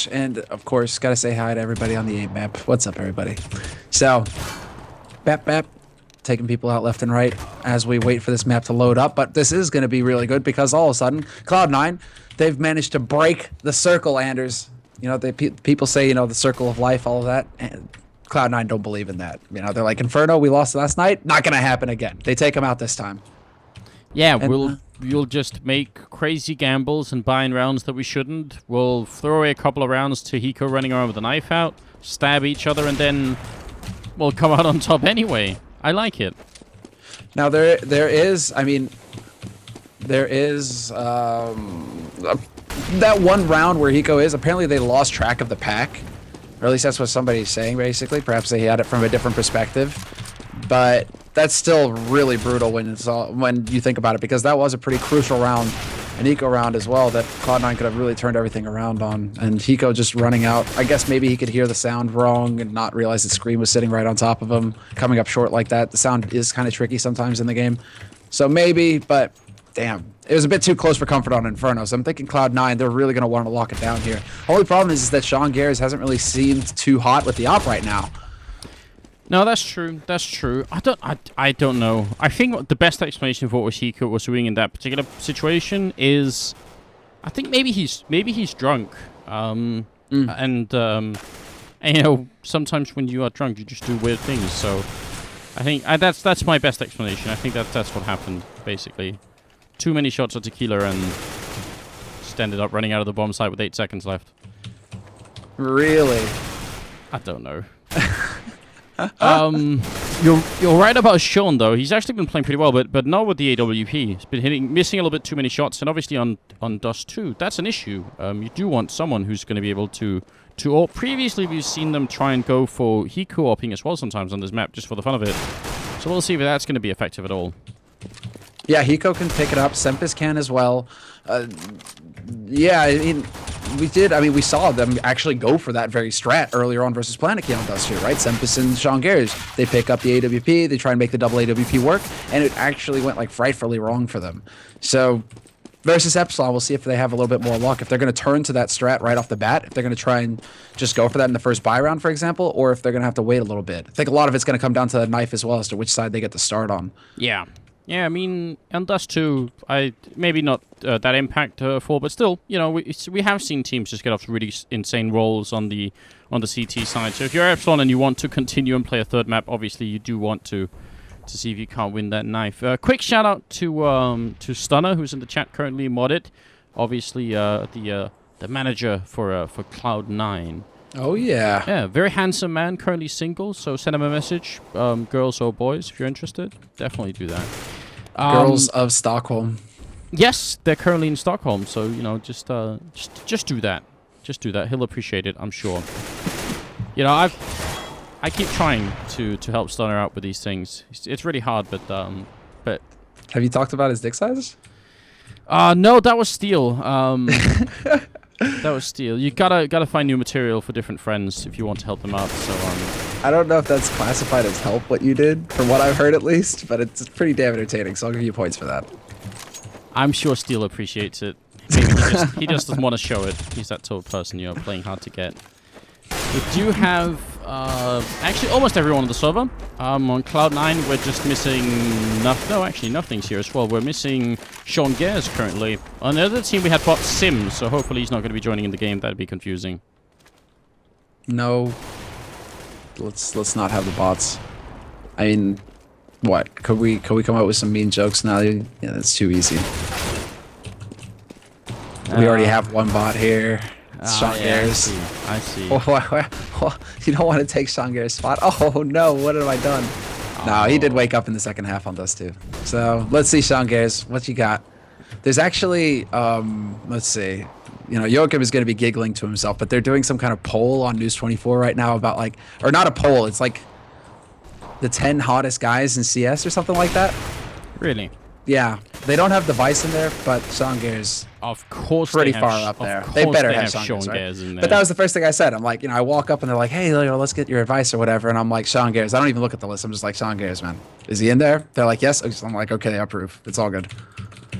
match, and of course, gotta say hi to everybody on the 8 map. What's up, everybody? So, Bap, taking people out left and right as we wait for this map to load up. But this is going to be really good because all of a sudden, Cloud9, they've managed to break the circle, Anders. You know, people say, you know, the circle of life, all of that. And Cloud9 don't believe in that. You know, they're like, Inferno, we lost last night. Not going to happen again. They take them out this time. Yeah, we'll just make crazy gambles and buying rounds that we shouldn't. We'll throw away a couple of rounds to Hiko running around with a knife out, stab each other, and then we'll come out on top anyway. I like it. Now there is, I mean, there is that one round where Hiko is. Apparently they lost track of the pack, or at least that's what somebody's saying. Basically, perhaps they had it from a different perspective, but that's still really brutal when you think about it, because that was a pretty crucial round, an eco round as well, that Cloud9 could have really turned everything around on. And Hiko just running out. I guess maybe he could hear the sound wrong and not realize that Scream was sitting right on top of him, coming up short like that. The sound is kind of tricky sometimes in the game. So maybe, but damn, it was a bit too close for comfort on Inferno. So I'm thinking Cloud9, they're really going to want to lock it down here. Only problem is that Sean Gares hasn't really seemed too hot with the op right now. No, that's true. That's true. I don't know. I think the best explanation for what Hiko was doing in that particular situation is, I think maybe he's drunk. And you know, sometimes when you are drunk, you just do weird things. So I think that's my best explanation. I think that's what happened basically. Too many shots of tequila and just ended up running out of the bomb site with 8 seconds left. Really? I don't know. You're right about Sean though. He's actually been playing pretty well, but not with the AWP. He's been missing a little bit too many shots, and obviously on Dust 2, that's an issue. You do want someone who's going to be able to. Or previously we've seen them try and go for Hiko-opping as well sometimes on this map, just for the fun of it. So we'll see if that's going to be effective at all. Yeah, Hiko can pick it up. Sempis can as well. Yeah, I mean, we saw them actually go for that very strat earlier on versus Planet Key on Dust here, right? Sempis and Sean Gares, they pick up the AWP, they try and make the double AWP work, and it actually went like frightfully wrong for them. So versus Epsilon, we'll see if they have a little bit more luck. If they're going to turn to that strat right off the bat, if they're going to try and just go for that in the first buy round, for example, or if they're going to have to wait a little bit. I think a lot of it's going to come down to the knife as well as to which side they get to start on. Yeah. Yeah, I mean, on Dust 2, maybe not that impactful, but still, you know, we have seen teams just get off really insane rolls on the CT side. So if you're Epsilon and you want to continue and play a third map, obviously you do want to see if you can't win that knife. Quick shout out to Stunner, who's in the chat currently modded. Obviously, the manager for Cloud9. Oh yeah. Yeah, very handsome man, currently single, so send him a message. Girls or boys, if you're interested, definitely do that. Girls of Stockholm. Yes, they're currently in Stockholm, so you know, just do that. Just do that. He'll appreciate it, I'm sure. You know, I keep trying to help Stunner out with these things. It's really hard, but Have you talked about his dick size? No, that was Steel. That was Steel. You gotta find new material for different friends if you want to help them out. So I don't know if that's classified as help what you did, from what I've heard at least, but it's pretty damn entertaining, so I'll give you points for that. I'm sure Steel appreciates it. Maybe he just doesn't want to show it. He's that sort of person, you know, playing hard to get. We do have actually almost everyone on the server. On Cloud9, we're just missing nothing's here as well. We're missing Sean Gares currently. On the other team, we had bot Sim, so hopefully he's not going to be joining in the game. That'd be confusing. No. Let's not have the bots. I mean, what? Could we come up with some mean jokes now? Yeah, that's too easy. We already have one bot here. Sean Gares. I see. You don't want to take Sean Gares' spot? Oh no, what have I done? No, he did wake up in the second half on Dust 2. So let's see, Sean Gares, what you got? There's actually, let's see. You know, Joachim is going to be giggling to himself, but they're doing some kind of poll on News 24 right now about like, or not a poll, it's like the 10 hottest guys in CS or something like that. Really? Yeah, they don't have Device in there, but Sean Gares, of course, pretty far up there. They better have Sean Gares, right? in there. But that was the first thing I said. I'm like, you know, I walk up and they're like, hey, let's get your advice or whatever, and I'm like, Sean Gares. I don't even look at the list. I'm just like, Sean Gares, man. Is he in there? They're like, yes. I'm like, okay, I approve. It's all good.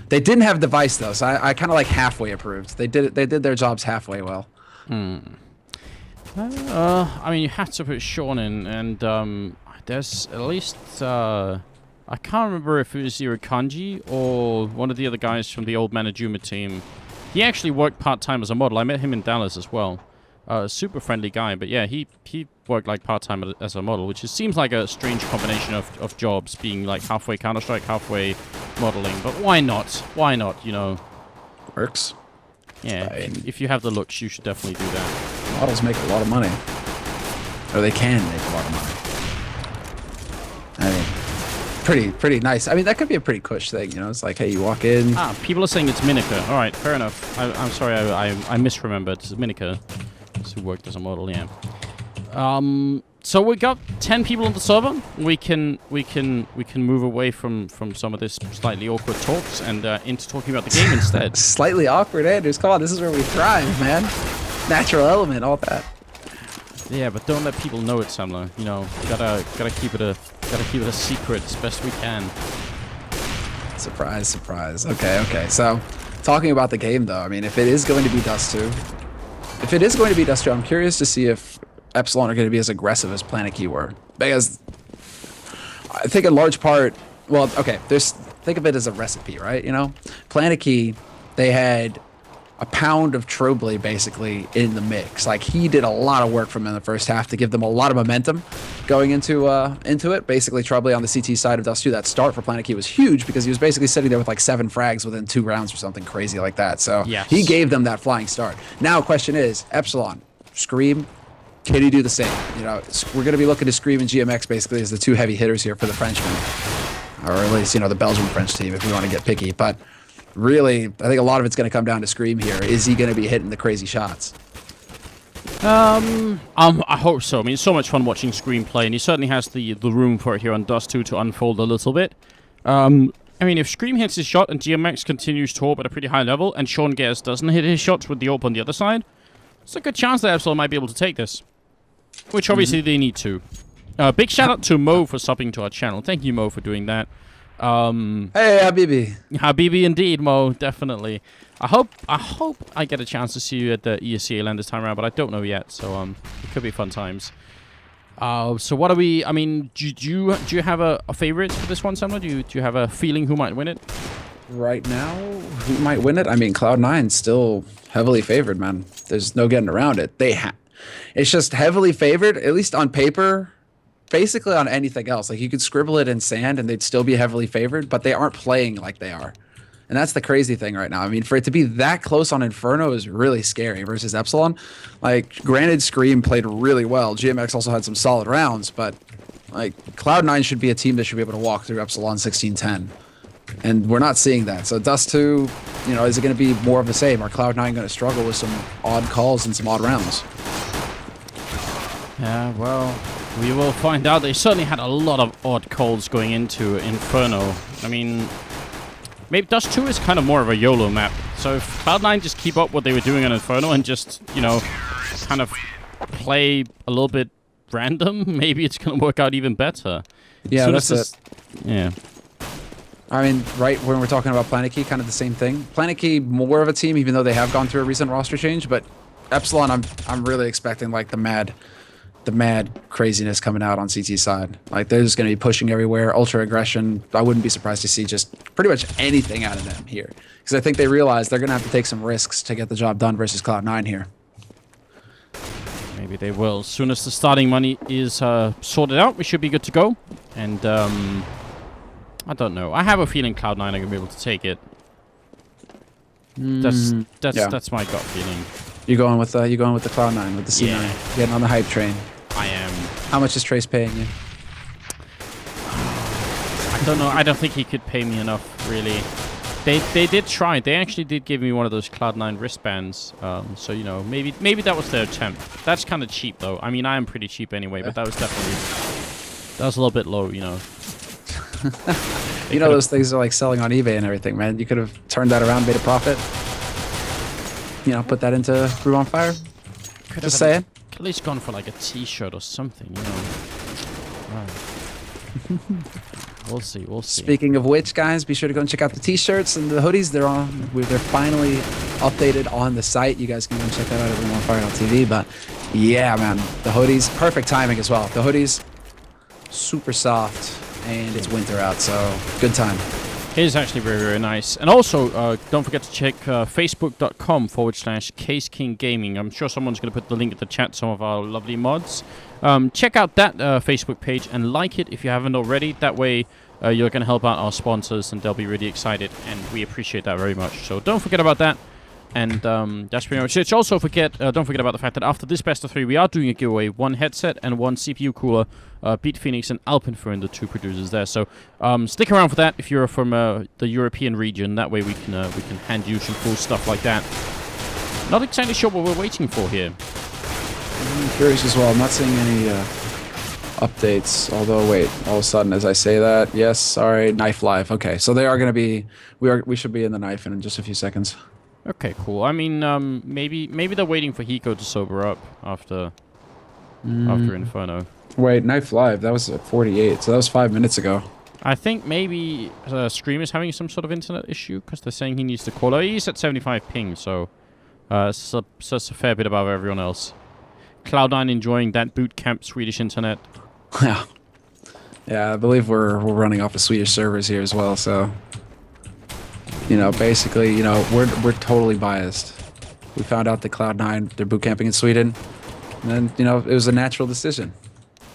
They didn't have Device though, so I kind of like halfway approved. They did their jobs halfway well. I mean, you have to put Sean in, and there's at least I can't remember if it was either Kanji or one of the other guys from the old Manajuma team. He actually worked part-time as a model. I met him in Dallas as well. Super friendly guy, but yeah, he worked like part-time as a model, which seems like a strange combination of jobs, being like halfway Counter-Strike, halfway modeling. But why not? Why not, you know? Works. Yeah, if you have the looks, you should definitely do that. Models make a lot of money. Or they can make a lot of money. I mean, pretty nice. I mean, that could be a pretty cush thing, you know? It's like, hey, you walk in. Ah, people are saying it's Minika. All right, fair enough. I'm sorry, I misremembered. It's Minika who worked as a model, yeah. So we got 10 people on the server. We can move away from some of this slightly awkward talks and into talking about the game instead. Slightly awkward, Anders. Come on, this is where we thrive, man. Natural element, all that. Yeah, but don't let people know it, Samler. You know, gotta keep it a secret as best we can. Surprise, surprise. Okay. So, talking about the game, though, I mean, if it is going to be Dust 2, I'm curious to see if Epsilon are going to be as aggressive as Planet Key were. Because I think in large part, well, okay, think of it as a recipe, right? You know, Planet Key, they had a pound of Trobley basically in the mix. Like, he did a lot of work from in the first half to give them a lot of momentum going into it. Basically, Trobley on the CT side of Dust 2, that start for Planet Key was huge because he was basically sitting there with like 7 frags within 2 rounds or something crazy like that. So yes, he gave them that flying start. Now, question is, Epsilon, Scream, can he do the same? You know, we're going to be looking to Scream and GMX basically as the 2 heavy hitters here for the Frenchmen. Or at least, you know, the Belgian-French team if we want to get picky. But really, I think a lot of it's going to come down to Scream here. Is he going to be hitting the crazy shots? I hope so. I mean, it's so much fun watching Scream play, and he certainly has the room for it here on Dust 2 to unfold a little bit. I mean, if Scream hits his shot and GMX continues to AWP at a pretty high level, and Sean Gers doesn't hit his shots with the AWP on the other side, it's a good chance that Epsilon might be able to take this. Which obviously they need to. Big shout out to Mo for subbing to our channel. Thank you, Mo, for doing that. Hey, Habibi. Habibi indeed, Mo, definitely. I hope I get a chance to see you at the ESCA land this time around, but I don't know yet, so it could be fun times. So what are we? I mean, do you have a favorite for this one, Samler? Do you have a feeling who might win it? Right now, who might win it? I mean, Cloud9's still heavily favored, man. There's no getting around it. It's just heavily favored, at least on paper. Basically on anything else. Like, you could scribble it in sand and they'd still be heavily favored, but they aren't playing like they are. And that's the crazy thing right now. I mean, for it to be that close on Inferno is really scary versus Epsilon. Like, granted, Scream played really well. GMX also had some solid rounds, but like, Cloud9 should be a team that should be able to walk through Epsilon 16-10. And we're not seeing that. So Dust 2, you know, is it going to be more of the same? Are Cloud9 going to struggle with some odd calls and some odd rounds? Yeah, well, we will find out. They certainly had a lot of odd calls going into Inferno. I mean, maybe Dust 2 is kind of more of a YOLO map. So if Cloud9 just keep up what they were doing on Inferno and just, you know, kind of play a little bit random, maybe it's going to work out even better. Yeah, that's it. Yeah. I mean, right when we're talking about Planet Key, kind of the same thing. Planet Key, more of a team, even though they have gone through a recent roster change. But Epsilon, I'm really expecting like the mad craziness coming out on CT side. Like, they're just going to be pushing everywhere, ultra aggression. I wouldn't be surprised to see just pretty much anything out of them here, because I think they realize they're going to have to take some risks to get the job done versus Cloud9 here. Maybe they will. As soon as the starting money is sorted out, we should be good to go. And I don't know. I have a feeling Cloud9 are going to be able to take it. That's my gut feeling. You going with the Cloud9 with the C9, yeah. Getting on the hype train. I am. How much is Trace paying you? I don't know. I don't think he could pay me enough, really. They did try. They actually did give me one of those Cloud9 wristbands. So, you know, maybe that was their attempt. That's kind of cheap, though. I mean, I am pretty cheap anyway, but that was a little bit low, you know. You know, those things are like selling on eBay and everything, man. You could have turned that around, made a profit. You know, put that into Brew on Fire. Just saying. At least gone for like a t-shirt or something, you know. Wow. We'll see. We'll see. Speaking of which, guys, be sure to go and check out the t-shirts and the hoodies. They're finally updated on the site. You guys can go and check that out at RemoFire.tv. But yeah, man, the hoodies, perfect timing as well. The hoodies, super soft, and it's winter out, so good time. It is actually very, very nice. And also, don't forget to check facebook.com/Caseking Gaming. I'm sure someone's going to put the link in the chat, some of our lovely mods. Check out that Facebook page and like it if you haven't already. That way, you're going to help out our sponsors, and they'll be really excited, and we appreciate that very much. So don't forget about that. And that's pretty much it. Also, don't forget about the fact that after this best of 3, we are doing a giveaway: 1 headset and 1 CPU cooler. Beat Phoenix and Alpenfern, the 2 producers there. So stick around for that if you're from the European region. That way we can hand you some cool stuff like that. Not exactly sure what we're waiting for here. I'm curious as well. I'm not seeing any updates. Although, wait, all of a sudden, as I say that, yes, sorry, Knife Live. Okay, so they are going to be. We should be in the Knife in just a few seconds. Okay, cool. I mean, maybe they're waiting for Hiko to sober up after Inferno. Wait, Knife Live, that was at 48, so that was 5 minutes ago. I think maybe Stream is having some sort of internet issue because they're saying he needs to call. He's at 75 ping, so it's a fair bit above everyone else. Cloud9 enjoying that boot camp Swedish internet. Yeah, I believe we're running off of Swedish servers here as well, so basically, we're totally biased. We found out that Cloud9 they're boot camping in Sweden, and then it was a natural decision.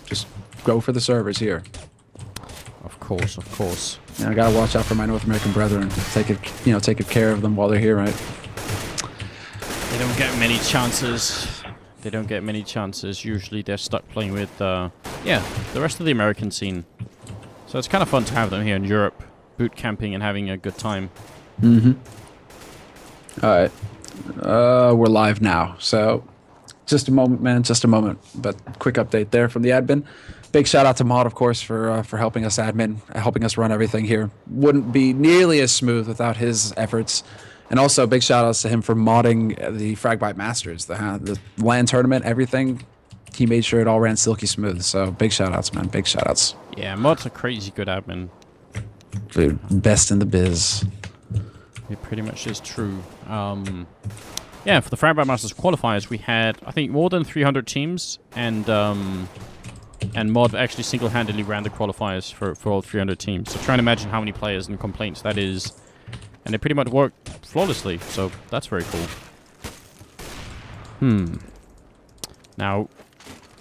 Just go for the servers here. Of course. I gotta watch out for my North American brethren. Take good care of them while they're here, right? They don't get many chances. Usually they're stuck playing with, the rest of the American scene. So it's kind of fun to have them here in Europe, boot camping and having a good time. Mm-hmm. All right. We're live now, so just a moment, man, just a moment. But quick update there from the admin. Big shout out to Mod, of course, for helping us admin, helping us run everything here. Wouldn't be nearly as smooth without his efforts. And also, big shout outs to him for modding the Fragbite Masters, the LAN tournament, everything. He made sure it all ran silky smooth. So big shout outs, man. Big shout outs. Yeah, Mod's a crazy good admin. Dude, best in the biz. It pretty much is true. Yeah, for the Fragbite Masters qualifiers, we had, I think, more than 300 teams, and Mod actually single-handedly ran the qualifiers for all 300 teams. So try and imagine how many players and complaints that is. And it pretty much worked flawlessly, so that's very cool. Now,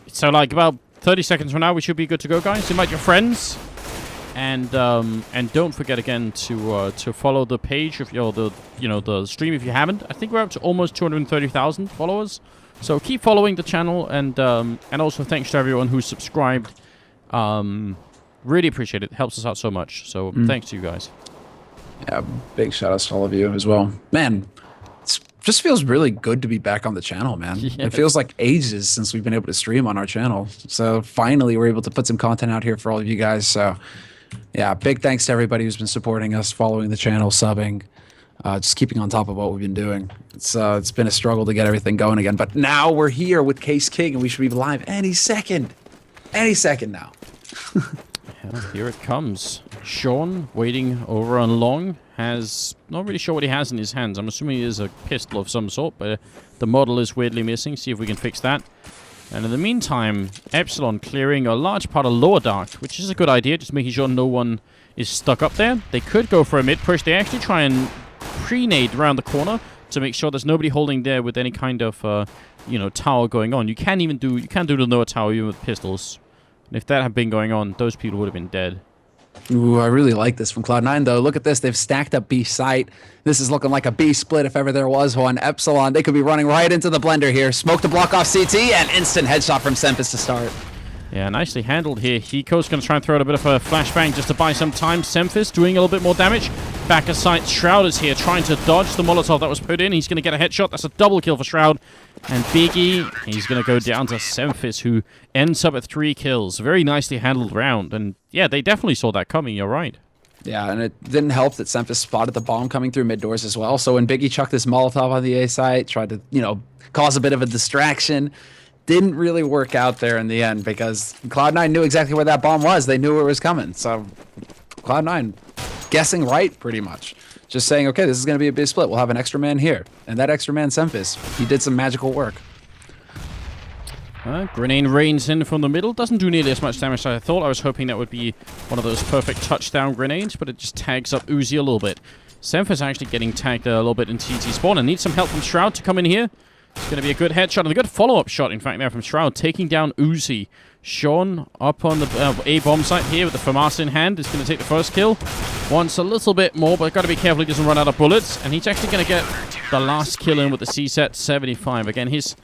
so like about 30 seconds from now, we should be good to go, guys. Invite your friends. And don't forget again to follow the page if you're the stream if you haven't. I think we're up to almost 230,000 followers. So keep following the channel, and also thanks to everyone who's subscribed. Really appreciate it. It helps us out so much. So thanks to you guys. Yeah, big shout outs to all of you as well. Man, it just feels really good to be back on the channel, man. Yes. It feels like ages since we've been able to stream on our channel. So finally, we're able to put some content out here for all of you guys. So yeah, big thanks to everybody who's been supporting us, following the channel, subbing, just keeping on top of what we've been doing. It's been a struggle to get everything going again, but now we're here with Caseking, and we should be live any second now. Well, here it comes. Sean, waiting over on Long, has not really sure what he has in his hands. I'm assuming it is a pistol of some sort, but the model is weirdly missing. See if we can fix that. And in the meantime, Epsilon clearing a large part of Lower Dark, which is a good idea, just making sure no one is stuck up there. They could go for a mid-push. They actually try and pre-nade around the corner to make sure there's nobody holding there with any kind of, tower going on. You can't do the Lower Tower even with pistols. And if that had been going on, those people would have been dead. Ooh, I really like this from Cloud9, though. Look at this. They've stacked up B site. This is looking like a B split if ever there was one. Epsilon, they could be running right into the blender here. Smoke to block off CT, and instant headshot from Sempis to start. Yeah, nicely handled here. Hiko's going to try and throw out a bit of a flashbang just to buy some time. Semphis doing a little bit more damage. Back of sight, Shroud is here trying to dodge the Molotov that was put in. He's going to get a headshot. That's a double kill for Shroud. And Biggie, he's going to go down to Semphis, who ends up at 3 kills. Very nicely handled round. And yeah, they definitely saw that coming. You're right. Yeah, and it didn't help that Semphis spotted the bomb coming through mid doors as well. So when Biggie chucked this Molotov on the A site, tried to, cause a bit of a distraction, didn't really work out there in the end because Cloud9 knew exactly where that bomb was. They knew it was coming. So Cloud9 guessing right pretty much. Just saying, okay, this is going to be a big split. We'll have an extra man here. And that extra man, Semphis, he did some magical work. Grenade rains in from the middle. Doesn't do nearly as much damage as I thought. I was hoping that would be one of those perfect touchdown grenades, but it just tags up Uzi a little bit. Semphis actually getting tagged a little bit in TT spawn and needs some help from Shroud to come in here. It's going to be a good headshot and a good follow-up shot, in fact, there from Shroud, taking down Uzi. Sean up on the A-bomb site here with the FAMAS in hand is going to take the first kill. Wants a little bit more, but got to be careful he doesn't run out of bullets. And he's actually going to get the last kill in with the C-set 75. Again, his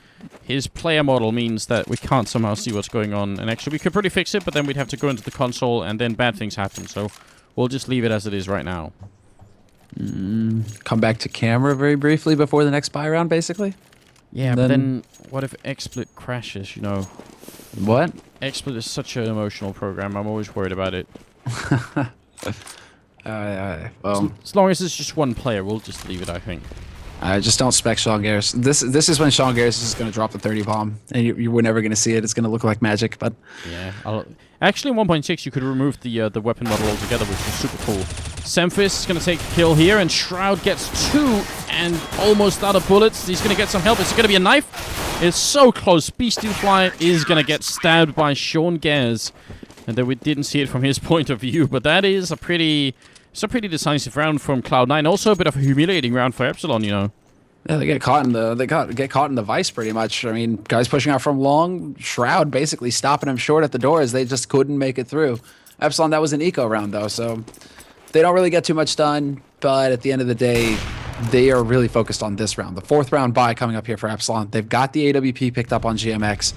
player model means that we can't somehow see what's going on. And actually, we could probably fix it, but then we'd have to go into the console, and then bad things happen. So we'll just leave it as it is right now. Come back to camera very briefly before the next buy round, basically? Yeah, but then what if XSplit crashes, you know? What? XSplit is such an emotional program. I'm always worried about it. Well, as long as it's just one player, we'll just leave it, I think. I just don't spec Sean Garris. This is when Sean Garris is going to drop the 30 bomb, and you were never going to see it. It's going to look like magic, but yeah. Actually, in 1.6, you could remove the weapon model altogether, which is super cool. Semphis is going to take a kill here, and Shroud gets 2 and almost out of bullets. He's going to get some help. Is it going to be a knife? It's so close. Beastie Fly is going to get stabbed by Sean Garris, and then we didn't see it from his point of view, but that is a pretty decisive round from Cloud9. Also a bit of a humiliating round for Epsilon, you know. yeah, they get caught in the vice pretty much. I mean, guys pushing out from long, Shroud basically stopping him short at the door as they just couldn't make it through. Epsilon, that was an eco round though, so they don't really get too much done. But at the end of the day, they are really focused on this round. The 4th round buy coming up here for Epsilon. They've got the AWP picked up on GMX.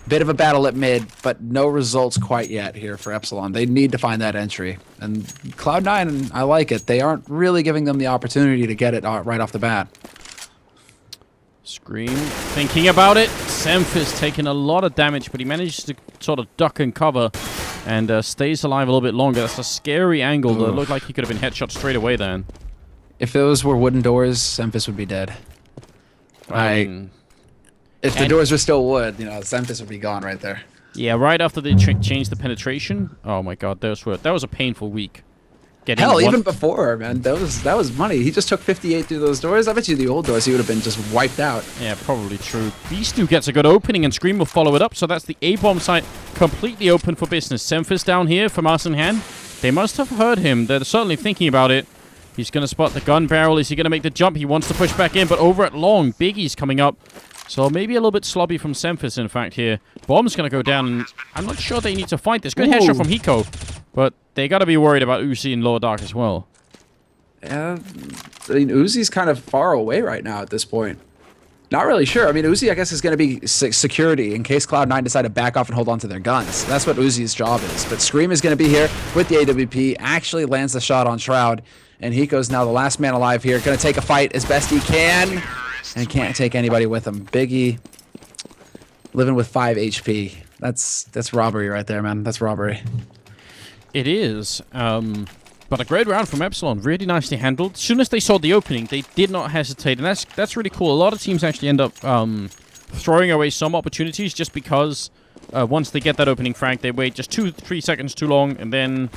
Bit of a battle at mid, but no results quite yet here for Epsilon. They need to find that entry. And Cloud9, I like it. They aren't really giving them the opportunity to get it right off the bat. Scream thinking about it. Semphis taking a lot of damage, but he manages to sort of duck and cover and stays alive a little bit longer. That's a scary angle. That looked like he could have been headshot straight away then. If those were wooden doors, Semphis would be dead. If the doors were still wood, Semphis would be gone right there. Yeah, right after they changed the penetration. Oh my god, that was a painful week. Hell, even before, man, that was money. He just took 58 through those doors. I bet you the old doors, he would have been just wiped out. Yeah, probably true. Beastu gets a good opening, and Scream will follow it up. So that's the A-bomb site completely open for business. Semphis down here for FAMAS in hand. They must have heard him. They're certainly thinking about it. He's going to spot the gun barrel. Is he going to make the jump? He wants to push back in, but over at long, Biggie's coming up. So maybe a little bit slobby from Semphis, in fact, here. Bomb's going to go down, and I'm not sure they need to fight this. Good headshot from Hiko, but they got to be worried about Uzi and Lower Dark as well. Yeah, I mean, Uzi's kind of far away right now at this point. Not really sure. I mean, Uzi, I guess, is going to be security in case Cloud9 decide to back off and hold on to their guns. That's what Uzi's job is. But Scream is going to be here with the AWP, actually lands the shot on Shroud, and Hiko's now the last man alive here. Going to take a fight as best he can. And he can't take anybody with him. Biggie living with 5 HP. That's robbery right there, man. That's robbery. It is. But a great round from Epsilon. Really nicely handled. As soon as they saw the opening, they did not hesitate. And that's really cool. A lot of teams actually end up throwing away some opportunities just because once they get that opening frag, they wait just 2-3 seconds too long, and then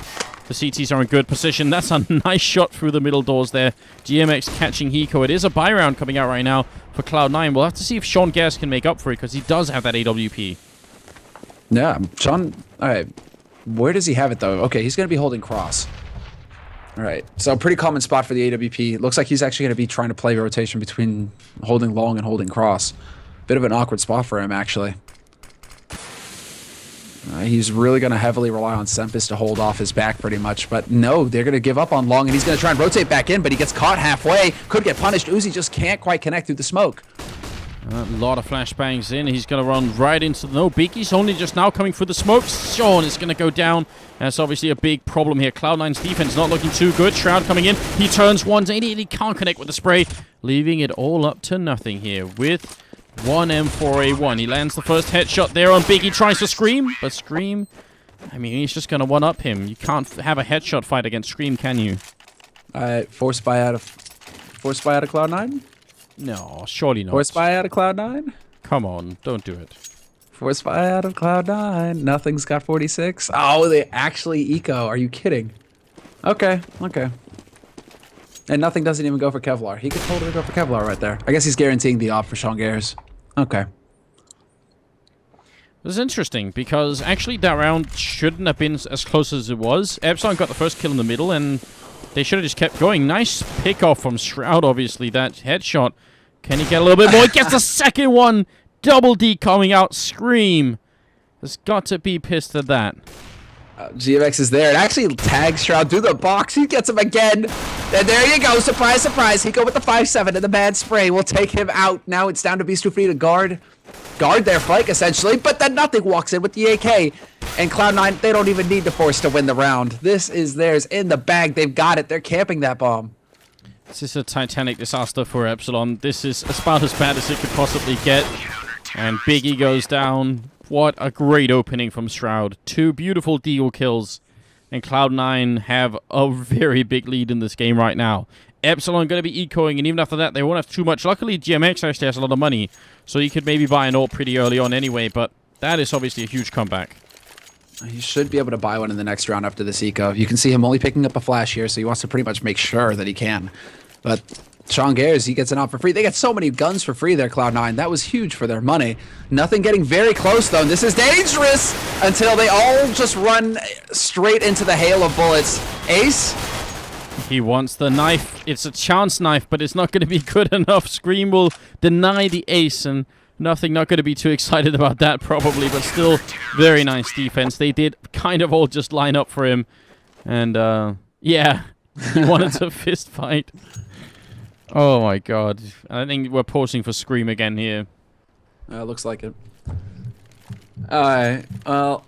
the CTs are in good position. That's a nice shot through the middle doors there. GMX catching Hiko. It is a buy round coming out right now for Cloud9. We'll have to see if Sean Garris can make up for it, because he does have that AWP. Yeah, Sean... Alright, where does he have it, though? Okay, he's going to be holding cross. Alright, so pretty common spot for the AWP. Looks like he's actually going to be trying to play rotation between holding long and holding cross. Bit of an awkward spot for him, actually. He's really going to heavily rely on Semphis to hold off his back pretty much. But no, they're going to give up on long, and he's going to try and rotate back in, but he gets caught halfway. Could get punished. Uzi just can't quite connect through the smoke. A lot of flashbangs in. He's going to run right into the... No, Beaky's only just now coming through the smoke. Sean is going to go down. That's obviously a big problem here. Cloud9's defense not looking too good. Shroud coming in. He turns 180 and he can't connect with the spray, leaving it all up to nothing here with... 1M4A1. He lands the first headshot there on Biggie. Tries to Scream, but Scream, I mean, he's just going to one-up him. You can't have a headshot fight against Scream, can you? Force buy out of Cloud9? No, surely not. Force buy out of Cloud9? Come on, don't do it. Force buy out of Cloud9. Nothing's got 46. Oh, they actually eco. Are you kidding? Okay, okay. And nothing doesn't even go for Kevlar. He could totally go for Kevlar right there. I guess he's guaranteeing the op for Sean Gares. Okay. It was interesting, because actually that round shouldn't have been as close as it was. Epsilon got the first kill in the middle, and they should have just kept going. Nice pick-off from Shroud, obviously. That headshot. Can he get a little bit more? He gets the second one! Double D coming out. Scream. Has got to be pissed at that. GMX is there. It actually tags Shroud through the box. He gets him again. And there you go. Surprise, surprise. He go with the 5-7 and the bad spray will take him out. Now it's down to Beast2Free to guard their flank, essentially. But then nothing walks in with the AK. And Cloud9, they don't even need to force to win the round. This is theirs in the bag. They've got it. They're camping that bomb. This is a titanic disaster for Epsilon. This is about as bad as it could possibly get. And Biggie goes down. What a great opening from Shroud. 2 beautiful deagle kills. And Cloud9 have a very big lead in this game right now. Epsilon going to be ecoing, and even after that, they won't have too much. Luckily, GMX actually has a lot of money, so he could maybe buy an ult pretty early on anyway, but that is obviously a huge comeback. He should be able to buy one in the next round after this eco. You can see him only picking up a flash here, so he wants to pretty much make sure that he can. But Sean Gares, he gets an op for free. They get so many guns for free there, Cloud9. That was huge for their money. Nothing getting very close, though. And this is dangerous until they all just run straight into the hail of bullets. Ace? He wants the knife. It's a chance knife, but it's not going to be good enough. Scream will deny the ace, and nothing not going to be too excited about that, probably. But still, very nice defense. They did kind of all just line up for him. And, yeah, he wanted to fist fight. Oh my god. I think we're pausing for Scream again here. Looks like it. Alright, well...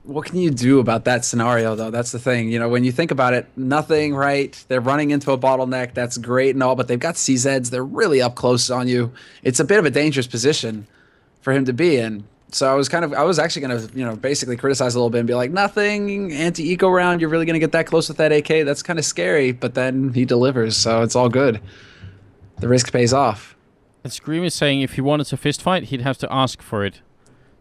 What can you do about that scenario, though? That's the thing. You know, when you think about it, nothing, right? They're running into a bottleneck. That's great and all, but they've got CZs. They're really up close on you. It's a bit of a dangerous position for him to be in. So I was actually going to, you know, basically criticize a little bit and be like, nothing, anti-eco round, you're really going to get that close with that AK? That's kind of scary, but then he delivers, so it's all good. The risk pays off. And Scream is saying if he wanted to fist fight, he'd have to ask for it.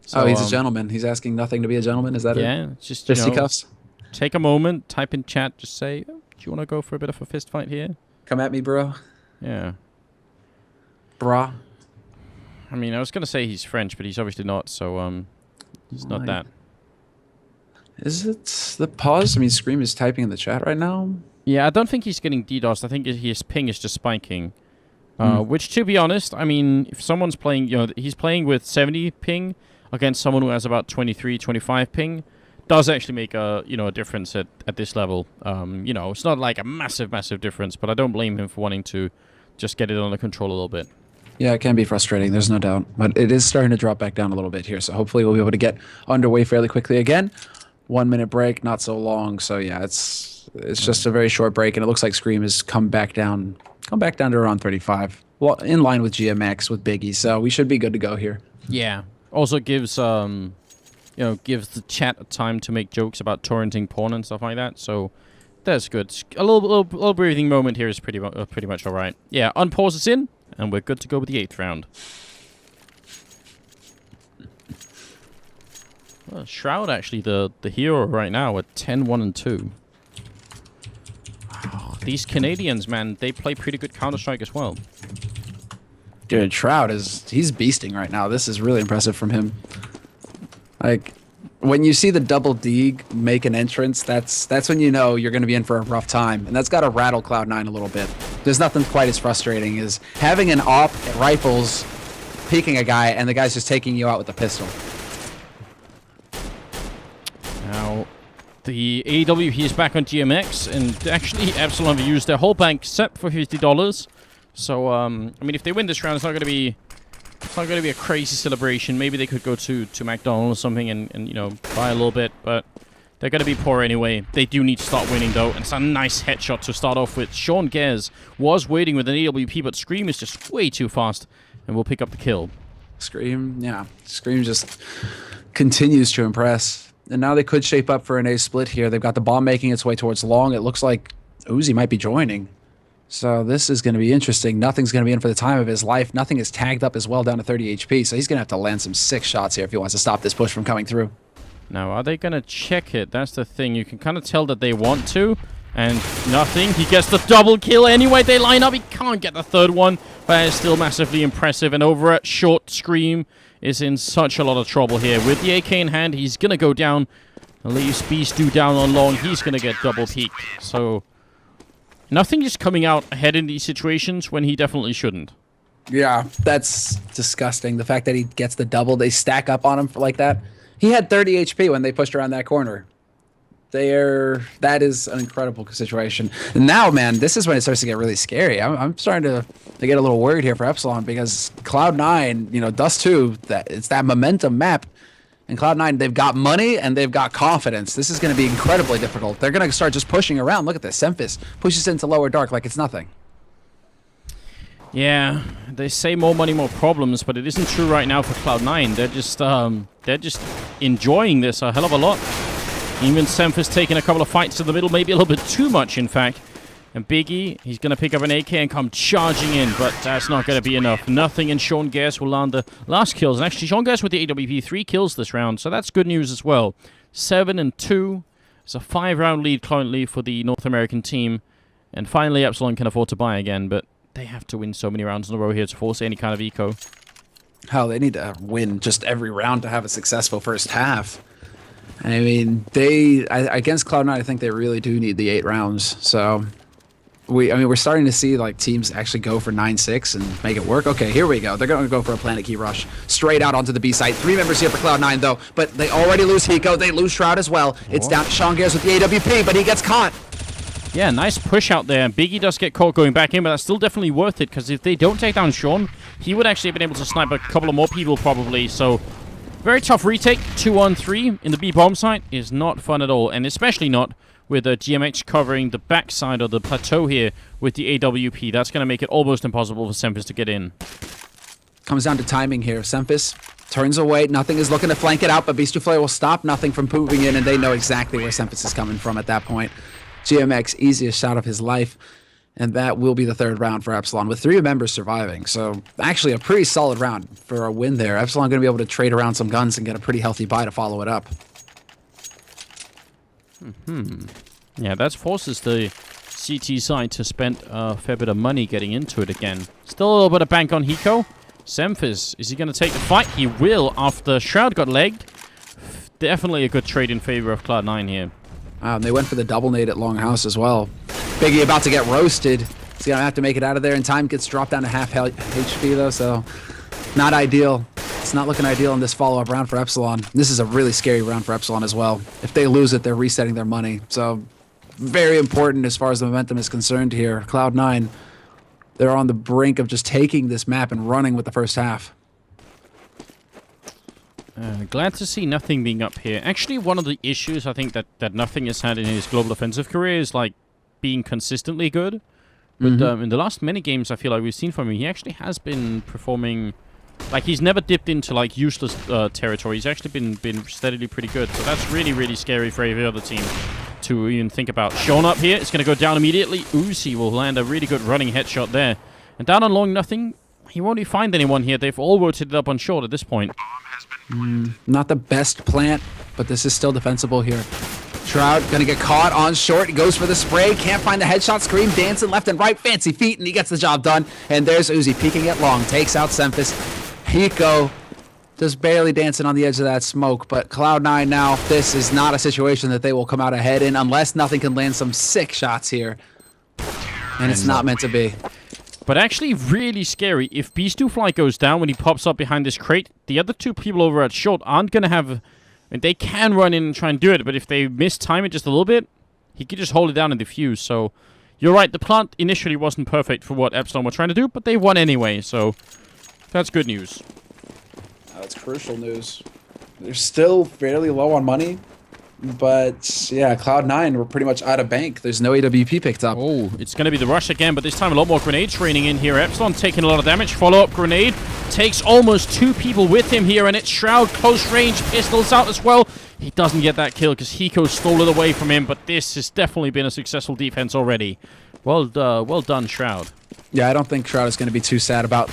So, oh, he's a gentleman. He's asking nothing to be a gentleman, is that it? Yeah, just, Fisticuffs? Take a moment, type in chat, just say, oh, do you want to go for a bit of a fist fight here? Come at me, bro. Yeah. Brah. I mean, I was going to say he's French, but he's obviously not, so he's not that. Is it the pause? I mean, Scream is typing in the chat right now. Yeah, I don't think he's getting DDoS. I think his ping is just spiking. Which, to be honest, I mean, if someone's playing, you know, he's playing with 70 ping against someone who has about 23, 25 ping, does actually make a, you know, a difference at this level. You know, it's not like a massive, massive difference, but I don't blame him for wanting to just get it under control a little bit. Yeah, it can be frustrating, there's no doubt. But it is starting to drop back down a little bit here, so hopefully we'll be able to get underway fairly quickly again. 1 minute break, not so long, so yeah, it's just a very short break, and it looks like Scream has come back down to around 35. Well, in line with GMX, with Biggie, so we should be good to go here. Yeah. Also gives, you know, gives the chat a time to make jokes about torrenting porn and stuff like that, so that's good. A little breathing moment here is pretty much all right. Yeah, unpause us in, and we're good to go with the 8th round. Well, Shroud actually the hero right now at 10-1-2. Wow, these Canadians, man, they play pretty good Counter-Strike as well. Dude, Shroud he's beasting right now. This is really impressive from him. Like, when you see the double D make an entrance, that's when you know you're going to be in for a rough time. And that's got to rattle Cloud9 a little bit. There's nothing quite as frustrating as having an op at rifles, peeking a guy, and the guy's just taking you out with a pistol. Now, the AEW here is back on GMX, and actually Epsilon have used their whole bank except for $50. So, I mean, if they win this round, it's not going to be a crazy celebration. Maybe they could go to McDonald's or something and you know, buy a little bit, but they're going to be poor anyway. They do need to start winning, though, and it's a nice headshot to start off with. Sean Gares was waiting with an AWP, but Scream is just way too fast, and will pick up the kill. Scream just continues to impress. And now they could shape up for an A split here. They've got the bomb making its way towards long. It looks like Uzi might be joining. So this is going to be interesting. Nothing's going to be in for the time of his life. Nothing is tagged up as well down to 30 HP. So he's going to have to land some sick shots here if he wants to stop this push from coming through. Now, are they going to check it? That's the thing. You can kind of tell that they want to. And nothing. He gets the double kill anyway. They line up. He can't get the third one. But it's still massively impressive. And over at Short, Scream is in such a lot of trouble here. With the AK in hand, he's going to go down. At least Beastu down on long. He's going to get double peaked. So nothing is coming out ahead in these situations when he definitely shouldn't. Yeah, that's disgusting. The fact that he gets the double, they stack up on him for like that. He had 30 HP when they pushed around that corner. That is an incredible situation. And now, man, this is when it starts to get really scary. I'm starting to get a little worried here for Epsilon because Cloud9, you know, Dust 2, it's that momentum map. And Cloud9, they've got money and they've got confidence. This is going to be incredibly difficult. They're going to start just pushing around. Look at this. Semphis pushes into lower dark like it's nothing. Yeah, they say more money, more problems, but it isn't true right now for Cloud9. They're just enjoying this a hell of a lot. Even Semphis taking a couple of fights in the middle, maybe a little bit too much, in fact. And Biggie, he's going to pick up an AK and come charging in, but that's not going to be enough. Nothing, and Sean Guess will land the last kills. And actually, Sean Guess with the AWP, 3 kills this round, so that's good news as well. 7-2. It's a 5-round lead currently for the North American team. And finally, Epsilon can afford to buy again, but they have to win so many rounds in a row here to force any kind of eco. Hell, they need to win just every round to have a successful first half. I mean, against Cloud9, I think they really do need the 8 rounds. So, we're starting to see like teams actually go for 9-6 and make it work. Okay, here we go. They're going to go for a Planet Key rush straight out onto the B site. 3 members here for Cloud9 though, but they already lose Hiko. They lose Shroud as well. It's down to Sean Gears with the AWP, but he gets caught. Yeah, nice push out there. Biggie does get caught going back in, but that's still definitely worth it because if they don't take down Sean, he would actually have been able to snipe a couple of more people probably. So. Very tough retake, 2-on-3 in the B bomb site is not fun at all, and especially not with GMX covering the backside of the plateau here with the AWP. That's going to make it almost impossible for Semphis to get in. Comes down to timing here. Semphis turns away, nothing is looking to flank it out, but Beast Flare will stop nothing from moving in, and they know exactly where Semphis is coming from at that point. GMX, easiest shot of his life. And that will be the 3rd round for Epsilon, with 3 members surviving. So, actually, a pretty solid round for a win there. Epsilon going to be able to trade around some guns and get a pretty healthy buy to follow it up. Yeah, that forces the CT side to spend a fair bit of money getting into it again. Still a little bit of bank on Hiko. Semphis, is he going to take the fight? He will after Shroud got legged. Definitely a good trade in favor of Cloud9 here. And they went for the double nade at Longhouse as well. Biggie about to get roasted. He's going to have to make it out of there in time. Gets dropped down to half HP though, so not ideal. It's not looking ideal in this follow-up round for Epsilon. This is a really scary round for Epsilon as well. If they lose it, they're resetting their money. So very important as far as the momentum is concerned here. Cloud9, they're on the brink of just taking this map and running with the first half. Glad to see Nothing being up here. Actually, one of the issues I think that Nothing has had in his global offensive career is like being consistently good. But in the last many games I feel like we've seen from him, he actually has been performing. Like, he's never dipped into like useless territory. He's actually been steadily pretty good. So that's really, really scary for every other team to even think about. Sean up here, it's going to go down immediately. Uzi will land a really good running headshot there. And down on long, Nothing. He won't find anyone here. They've all rotated up on short at this point. Not the best plant, but this is still defensible here. Shroud gonna get caught on short. He goes for the spray. Can't find the headshot. Scream dancing left and right. Fancy feet, and he gets the job done. And there's Uzi peeking at long. Takes out Semphis. Hiko just barely dancing on the edge of that smoke. But Cloud9 now, this is not a situation that they will come out ahead in unless Nothing can land some sick shots here. And it's not meant to be. But actually really scary. If Beast Fly goes down when he pops up behind this crate, the other 2 people over at short aren't going to have... And they can run in and try and do it, but if they mistime it just a little bit, he could just hold it down and defuse. So, you're right, the plant initially wasn't perfect for what Epsilon were trying to do, but they won anyway, so that's good news. That's crucial news. They're still fairly low on money, but yeah, Cloud9 were pretty much out of bank. There's no AWP picked up. Oh, it's going to be the rush again, but this time a lot more grenades raining in here. Epsilon taking a lot of damage. Follow-up grenade. Takes almost 2 people with him here, and it's Shroud close range. Pistols out as well. He doesn't get that kill because Hiko stole it away from him, but this has definitely been a successful defense already. Well done, Shroud. Yeah, I don't think Shroud is going to be too sad about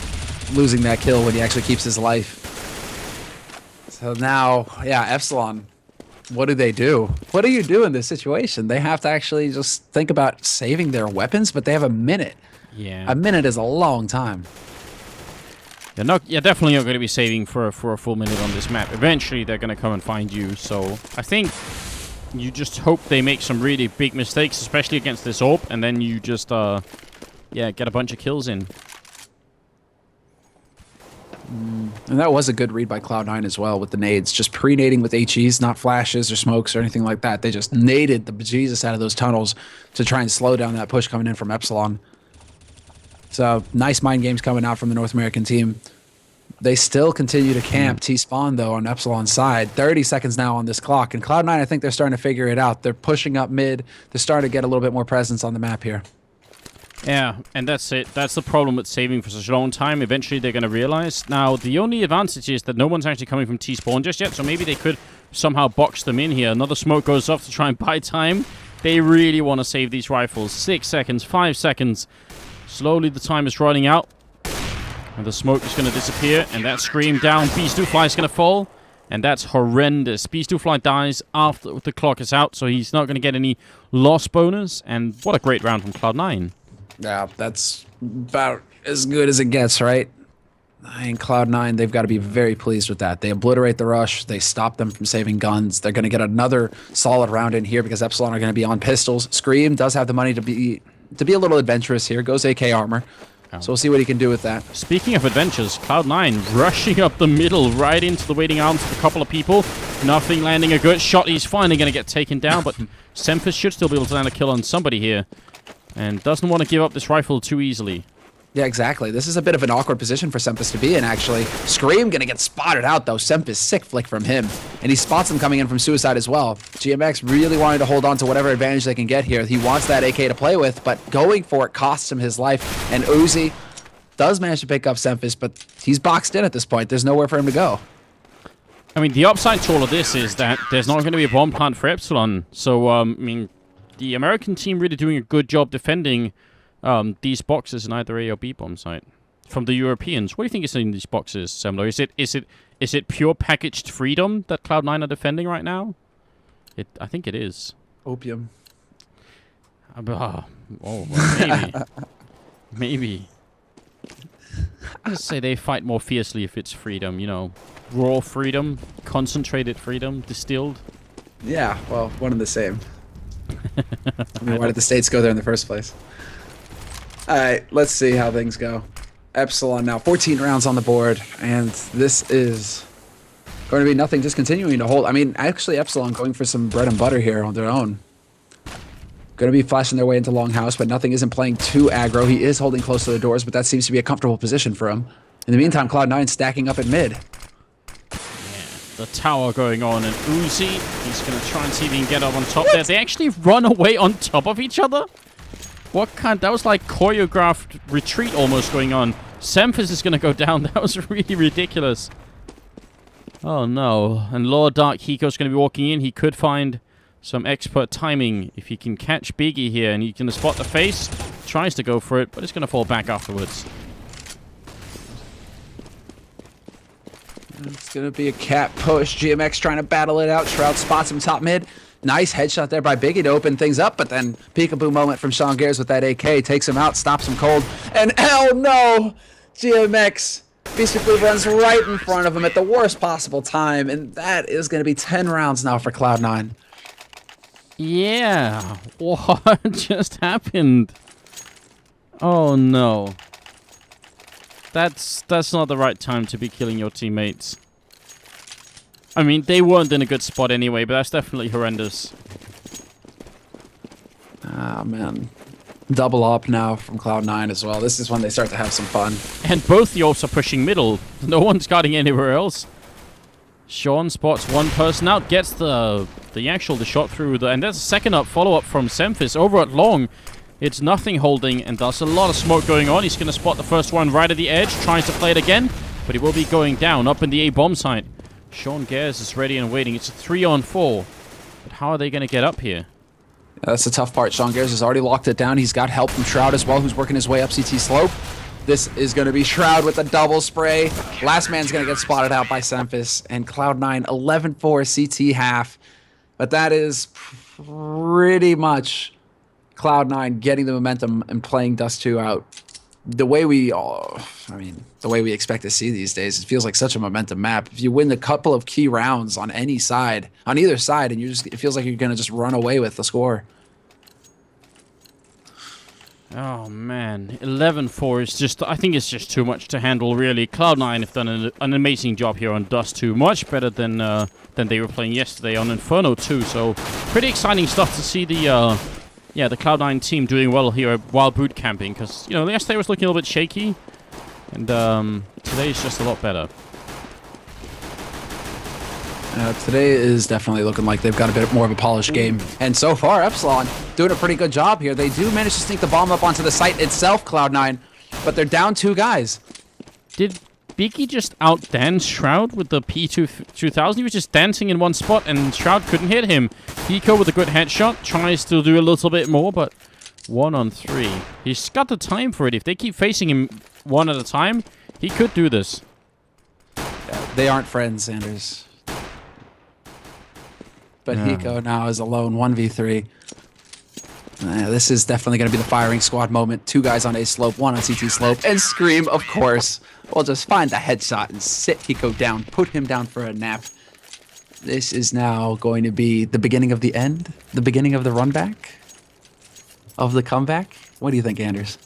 losing that kill when he actually keeps his life. So now, yeah, Epsilon, what do they do? What do you do in this situation? They have to actually just think about saving their weapons, but they have a minute. Yeah. A minute is a long time. You're definitely not going to be saving for a full minute on this map. Eventually, they're going to come and find you. So I think you just hope they make some really big mistakes, especially against this AWP, and then you just, get a bunch of kills in. And that was a good read by Cloud9 as well with the nades. Just pre-nading with HEs, not flashes or smokes or anything like that. They just naded the bejesus out of those tunnels to try and slow down that push coming in from Epsilon. So, nice mind games coming out from the North American team. They still continue to camp T-spawn, though, on Epsilon's side. 30 seconds now on this clock. And Cloud9, I think they're starting to figure it out. They're pushing up mid. They're starting to get a little bit more presence on the map here. Yeah, and that's it. That's the problem with saving for such a long time. Eventually, they're going to realize. Now, the only advantage is that no one's actually coming from T-spawn just yet, so maybe they could somehow box them in here. Another smoke goes off to try and buy time. They really want to save these rifles. 6 seconds, 5 seconds. Slowly, the time is running out. And the smoke is going to disappear. And that scream down. Beast2Fly is going to fall. And that's horrendous. Beast2Fly dies after the clock is out. So he's not going to get any loss bonus. And what a great round from Cloud9. Yeah, that's about as good as it gets, right? And Cloud9, they've got to be very pleased with that. They obliterate the rush. They stop them from saving guns. They're going to get another solid round in here because Epsilon are going to be on pistols. Scream does have the money to be a little adventurous here. Goes AK armor. So we'll see what he can do with that. Speaking of adventures, Cloud9 rushing up the middle right into the waiting arms of a couple of people. Nothing landing a good shot. He's finally going to get taken down, but Semphis should still be able to land a kill on somebody here. And doesn't want to give up this rifle too easily. Yeah, exactly. This is a bit of an awkward position for Semphis to be in, actually. Scream gonna get spotted out, though. Semphis, sick flick from him. And he spots him coming in from suicide as well. GMX really wanting to hold on to whatever advantage they can get here. He wants that AK to play with, but going for it costs him his life. And Uzi does manage to pick up Semphis, but he's boxed in at this point. There's nowhere for him to go. I mean, the upside to all of this is that there's not going to be a bomb plant for Epsilon. So, I mean, the American team really doing a good job defending these boxes in either A or B bomb site. From the Europeans, what do you think is in these boxes, Semlo? Is it pure packaged freedom that Cloud9 are defending right now? I think it is. Opium. Well, maybe. Maybe. I'd say they fight more fiercely if it's freedom, you know. Raw freedom, concentrated freedom, distilled. Yeah, well, one and the same. I mean, why did the States go there in the first place? Alright, let's see how things go. Epsilon now, 14 rounds on the board, and this is going to be nothing, just continuing to hold. I mean, actually, Epsilon going for some bread and butter here on their own. Going to be flashing their way into Longhouse, but nothing isn't playing too aggro. He is holding close to the doors, but that seems to be a comfortable position for him. In the meantime, Cloud9 stacking up at mid. The tower going on, and Uzi, he's going to try and see if he can get up on top there. They actually run away on top of each other? What kind? That was like choreographed retreat almost going on. Semphis is going to go down. That was really ridiculous. Oh no. And Lord Dark Hiko's going to be walking in. He could find some expert timing if he can catch Biggie here, and he can spot the face. Tries to go for it, but it's going to fall back afterwards. It's going to be a cat push. GMX trying to battle it out. Shroud spots him top mid. Nice headshot there by Biggie to open things up, but then peekaboo moment from Sean Gares with that AK. Takes him out, stops him cold. And hell no! GMX basically runs right in front of him at the worst possible time, and that is going to be 10 rounds now for Cloud9. Yeah. What just happened? Oh no. That's not the right time to be killing your teammates. I mean, they weren't in a good spot anyway, but that's definitely horrendous. Ah, man. Double up now from Cloud9 as well. This is when they start to have some fun. And both the Ops are pushing middle. No one's guarding anywhere else. Sean spots one person out, gets the shot through, and there's a second up follow-up from Semphis over at long. It's nothing holding, and there's a lot of smoke going on. He's going to spot the first one right at the edge, tries to play it again, but he will be going down up in the A bomb site. Sean Gares is ready and waiting. It's a 3-on-4. But how are they going to get up here? That's the tough part. Sean Gares has already locked it down. He's got help from Shroud as well, who's working his way up CT slope. This is going to be Shroud with a double spray. Last man's going to get spotted out by Semphis. And Cloud9, 11-4 CT half. But that is pretty much Cloud9 getting the momentum and playing Dust 2 out. The way we expect to see these days, it feels like such a momentum map. If you win the couple of key rounds on any side, on either side, and it feels like you're going to just run away with the score. Oh man, 11-4 is just, I think it's just too much to handle really. Cloud9 have done an amazing job here on Dust 2, much better than they were playing yesterday on Inferno 2, so pretty exciting stuff to see the Cloud9 team doing well here while boot camping, because, yesterday was looking a little bit shaky, and today is just a lot better. Today is definitely looking like they've got a bit more of a polished game. And so far, Epsilon doing a pretty good job here. They do manage to sneak the bomb up onto the site itself, Cloud9, but they're down 2 guys. Did Beaky just outdance Shroud with the P2000? He was just dancing in one spot, and Shroud couldn't hit him. Pico with a good headshot, tries to do a little bit more, but 1 on 3. He's got the time for it. If they keep facing him one at a time, he could do this. They aren't friends, Sanders. But Hiko now is alone, 1v3. This is definitely going to be the firing squad moment. 2 guys on A slope, 1 on CT slope, and Scream, of course, will just find the headshot and sit Hiko down, put him down for a nap. This is now going to be the beginning of the end, the beginning of the run back, of the comeback. What do you think, Anders?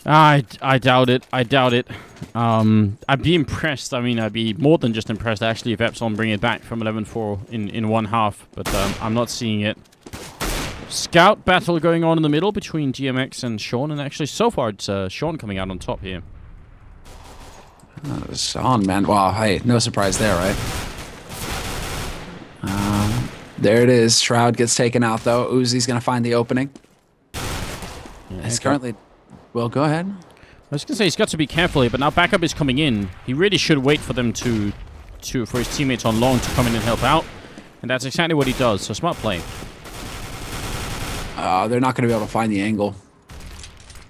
I doubt it. I doubt it. I'd be impressed. I mean, I'd be more than just impressed, actually, if Epsilon bring it back from 11-4 in one half. But I'm not seeing it. Scout battle going on in the middle between GMX and Sean. And actually, so far, it's Sean coming out on top here. Sean, man. Wow, hey, no surprise there, right? There it is. Shroud gets taken out, though. Uzi's going to find the opening. Yeah, it's currently... Well, go ahead. I was going to say, he's got to be careful here, but now backup is coming in. He really should wait for them for his teammates on long to come in and help out. And that's exactly what he does, so smart play. They're not going to be able to find the angle.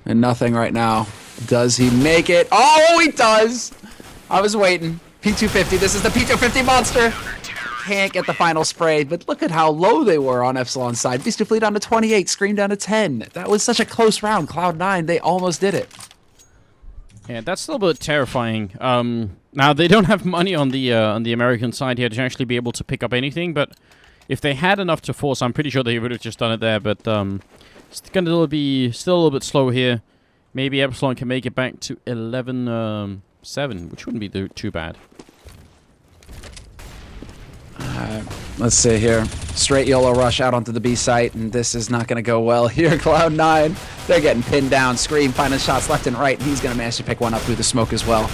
And nothing right now. Does he make it? Oh, he does! I was waiting. P250, this is the P250 monster! Can't get the final spray, but look at how low they were on Epsilon's side. Beast of Fleet down to 28, Scream down to 10. That was such a close round. Cloud9, they almost did it. Yeah, that's a little bit terrifying. Now, they don't have money on the American side here to actually be able to pick up anything, but if they had enough to force, I'm pretty sure they would have just done it there, but it's going to be still a little bit slow here. Maybe Epsilon can make it back to 11-7, which wouldn't be too bad. Let's see here. Straight YOLO rush out onto the B site, and this is not going to go well here. Cloud9, they're getting pinned down. Scream finding shots left and right, and he's going to manage to pick one up through the smoke as well.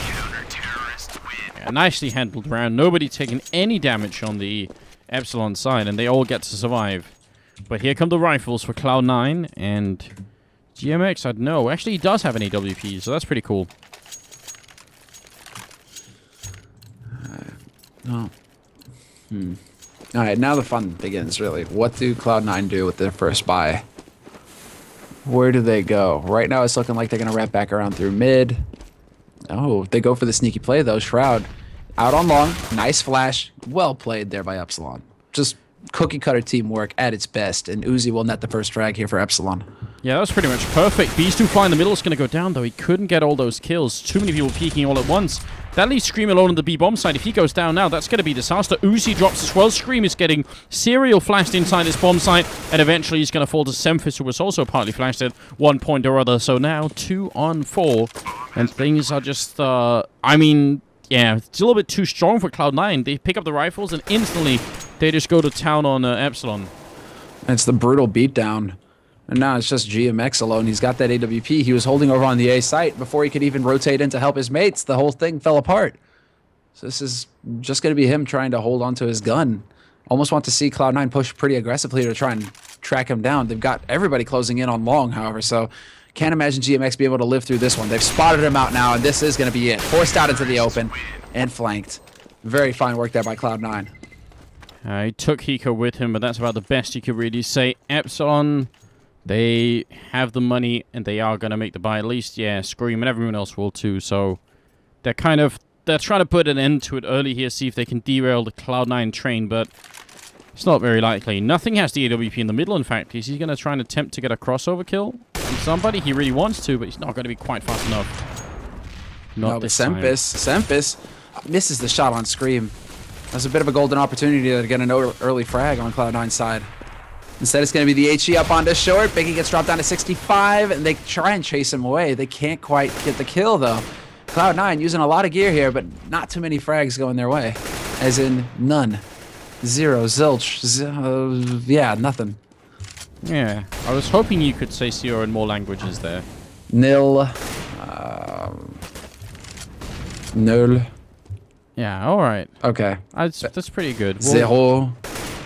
Yeah, nicely handled round. Nobody taking any damage on the Epsilon side, and they all get to survive. But here come the rifles for Cloud9, and GMX, I don't know. Actually, he does have an AWP, so that's pretty cool. All right, now the fun begins, really. What do Cloud9 do with their first buy? Where do they go? Right now, it's looking like they're going to wrap back around through mid. Oh, they go for the sneaky play, though. Shroud out on long. Nice flash. Well played there by Epsilon. Just cookie-cutter teamwork at its best, and Uzi will net the first frag here for Epsilon. Yeah, that was pretty much perfect. Beast 2 fly in the middle is going to go down, though. He couldn't get all those kills. Too many people peeking all at once. That leaves Scream alone on the B-bomb side. If he goes down now, that's going to be disaster. Uzi drops as well. Scream is getting serial flashed inside his bomb site, and eventually he's going to fall to Semphis, who was also partly flashed at one point or other. So now 2 on 4, and things are just, I mean, yeah, it's a little bit too strong for Cloud9. They pick up the rifles, and instantly they just go to town on Epsilon. It's the brutal beatdown. And now it's just GMX alone. He's got that AWP he was holding over on the A site before he could even rotate in to help his mates. The whole thing fell apart. So this is just going to be him trying to hold onto his gun. Almost want to see Cloud9 push pretty aggressively to try and track him down. They've got everybody closing in on long, however, so can't imagine GMX be able to live through this one. They've spotted him out now, and this is going to be it. Forced out into the open and flanked. Very fine work there by Cloud9. He took Hiko with him, but that's about the best you could really say. Epsilon, they have the money, and they are going to make the buy. At least, yeah, Scream and everyone else will too. So they're trying to put an end to it early here, see if they can derail the Cloud9 train, but it's not very likely. Nothing has the AWP in the middle, in fact. Is he going to try and attempt to get a crossover kill on somebody? He really wants to, but he's not going to be quite fast enough. Not this time. Sempis misses the shot on Scream. That's a bit of a golden opportunity to get an early frag on Cloud9's side. Instead, it's going to be the HE up onto short. Biggie gets dropped down to 65, and they try and chase him away. They can't quite get the kill, though. Cloud9 using a lot of gear here, but not too many frags going their way. As in, none. Zero, zilch, yeah, nothing. Yeah, I was hoping you could say zero in more languages there. Nil. Null. Yeah, alright. Okay. That's pretty good. Zero.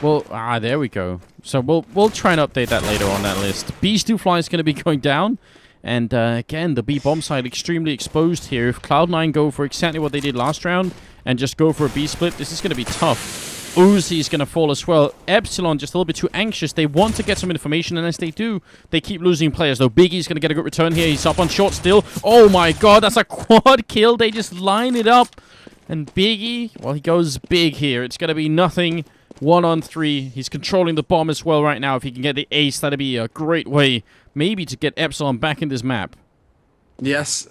There we go. So we'll try and update that later on that list. B2 Fly is going to be going down. And again, the B bomb side extremely exposed here. If Cloud9 go for exactly what they did last round and just go for a B split, this is going to be tough. Uzi is going to fall as well. Epsilon just a little bit too anxious. They want to get some information, and as they do, they keep losing players. Though Biggie's going to get a good return here. He's up on short still. Oh my god, that's a quad kill. They just line it up. And Biggie, well, he goes big here. It's going to be nothing. 1-on-3. He's controlling the bomb as well right now. If he can get the ace, that'd be a great way, maybe, to get Epsilon back in this map. Yes,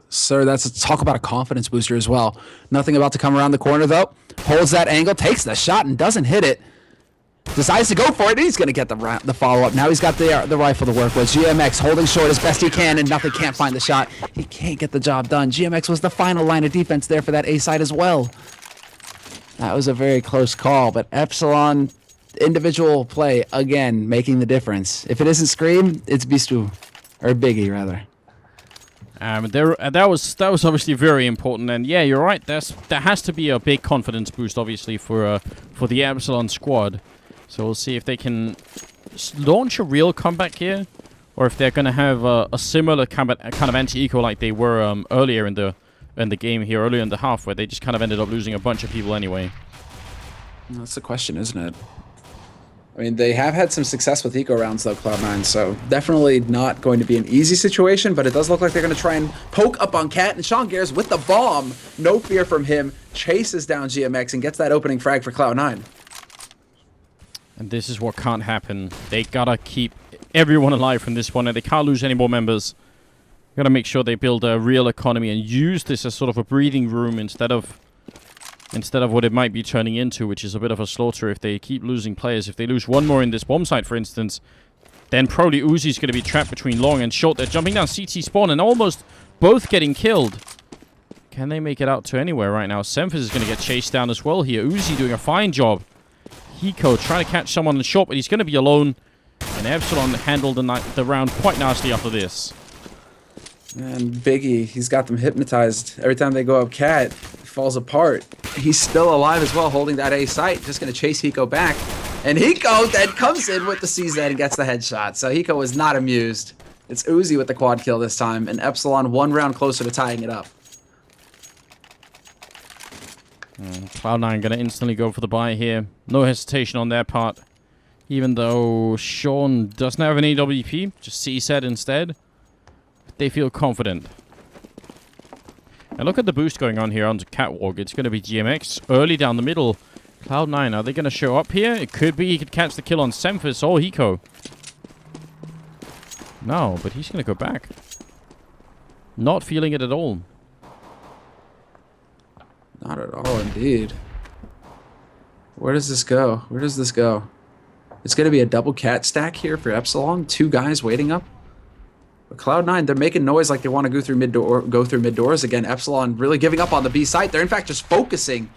sir. That's talk about a confidence booster as well. Nothing about to come around the corner, though. Holds that angle, takes the shot, and doesn't hit it. Decides to go for it, and he's going to get the follow-up. Now he's got the rifle to work with. GMX holding short as best he can, and nothing can't find the shot. He can't get the job done. GMX was the final line of defense there for that A side as well. That was a very close call, but Epsilon, individual play, again, making the difference. If it isn't Scream, it's Bistu. Or Biggie, rather. That was obviously very important, and yeah, you're right. There has to be a big confidence boost, obviously, for the Epsilon squad. So we'll see if they can launch a real comeback here, or if they're going to have a similar kind of anti-eco like they were earlier in the game here, earlier in the half, where they just kind of ended up losing a bunch of people anyway. That's the question, isn't it? I mean, they have had some success with eco rounds, though, Cloud9, so definitely not going to be an easy situation, but it does look like they're going to try and poke up on Cat, and Sean Gears with the bomb. No fear from him, chases down GMX and gets that opening frag for Cloud9. And this is what can't happen. They gotta keep everyone alive from this one, and they can't lose any more members. Gotta make sure they build a real economy and use this as sort of a breathing room instead of what it might be turning into, which is a bit of a slaughter if they keep losing players. If they lose one more in this bomb site, for instance, then probably Uzi's going to be trapped between long and short. They're jumping down CT spawn and almost both getting killed. Can they make it out to anywhere right now? Semphis is going to get chased down as well here. Uzi doing a fine job. Hiko trying to catch someone in short, but he's going to be alone. And Epsilon handled the round quite nicely after this. And Biggie, he's got them hypnotized. Every time they go up Cat, it falls apart. He's still alive as well, holding that A site. Just going to chase Hiko back. And Hiko then comes in with the CZ and gets the headshot. So Hiko was not amused. It's Uzi with the quad kill this time. And Epsilon one round closer to tying it up. Cloud9 going to instantly go for the buy here. No hesitation on their part. Even though Sean doesn't have an AWP, just CZ instead. They feel confident. And look at the boost going on here onto Catwalk. It's going to be GMX early down the middle. Cloud9, are they going to show up here? It could be he could catch the kill on Semphis or Hiko. No, but he's going to go back. Not feeling it at all. Not at all, indeed. Where does this go? Where does this go? It's going to be a double Cat stack here for Epsilon. Two guys waiting up. But Cloud9, they're making noise like they want to go through mid doors again. Epsilon really giving up on the B site. They're in fact just focusing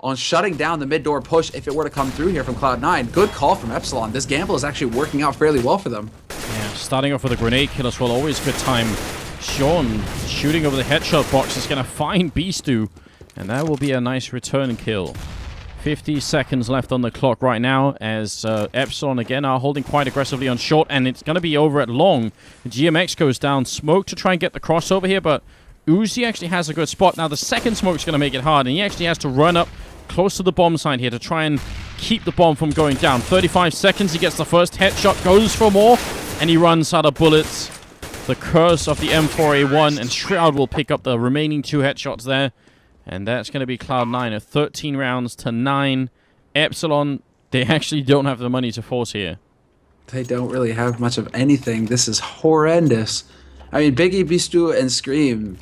on shutting down the mid door push if it were to come through here from Cloud9. Good call from Epsilon. This gamble is actually working out fairly well for them. Yeah, starting off with a grenade kill as well. Always good time. Sean shooting over the headshot box is going to find Beastu. And that will be a nice return kill. 50 seconds left on the clock right now as Epsilon again are holding quite aggressively on short, and it's going to be over at long. GMX goes down. Smoke to try and get the crossover here, but Uzi actually has a good spot. Now the second smoke's going to make it hard, and he actually has to run up close to the bomb site here to try and keep the bomb from going down. 35 seconds, he gets the first headshot, goes for more, and he runs out of bullets. The curse of the M4A1, and Shroud will pick up the remaining 2 headshots there. And that's going to be Cloud9 at 13 rounds to 9. Epsilon, they actually don't have the money to force here. They don't really have much of anything. This is horrendous. I mean, Biggie, Beastu, and Scream,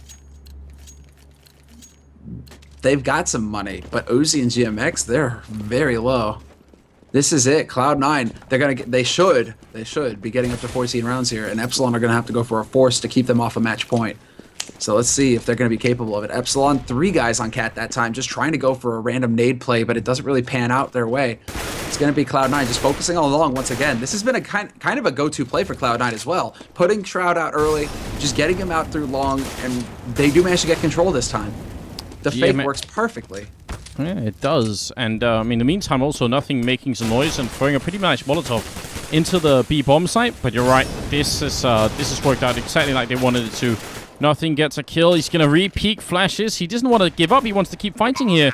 they've got some money, but Uzi and GMX, they're very low. This is it. Cloud9, they should be getting up to 14 rounds here, and Epsilon are gonna have to go for a force to keep them off a match point. So let's see if they're gonna be capable of it. Epsilon, 3 guys on Cat that time, just trying to go for a random nade play, but it doesn't really pan out their way. It's gonna be Cloud9 just focusing all along once again. This has been a kind of a go-to play for Cloud9 as well. Putting Shroud out early, just getting him out through long, and they do manage to get control this time. The fake works perfectly. Yeah, it does. And in the meantime, also Nothing making some noise and throwing a pretty nice Molotov into the B bomb site. But you're right, this has worked out exactly like they wanted it to. Nothing gets a kill. He's gonna re-peek flashes. He doesn't want to give up. He wants to keep fighting here.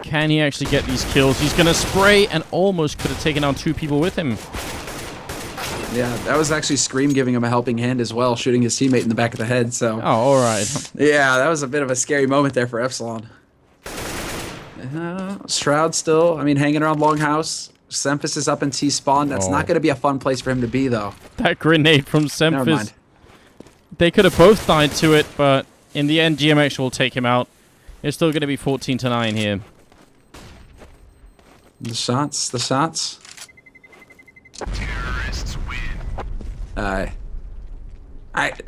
Can he actually get these kills? He's gonna spray and almost could have taken down 2 people with him. Yeah, that was actually Scream giving him a helping hand as well, shooting his teammate in the back of the head. So. Oh, all right. Yeah, that was a bit of a scary moment there for Epsilon. Shroud still, I mean, hanging around Longhouse. Semphis is up in T-spawn. That's not going to be a fun place for him to be, though. That grenade from Semphis. Never mind. They could have both died to it, but in the end, GMX will take him out. It's still going to be 14 to 9 here. The shots. Terrorists win.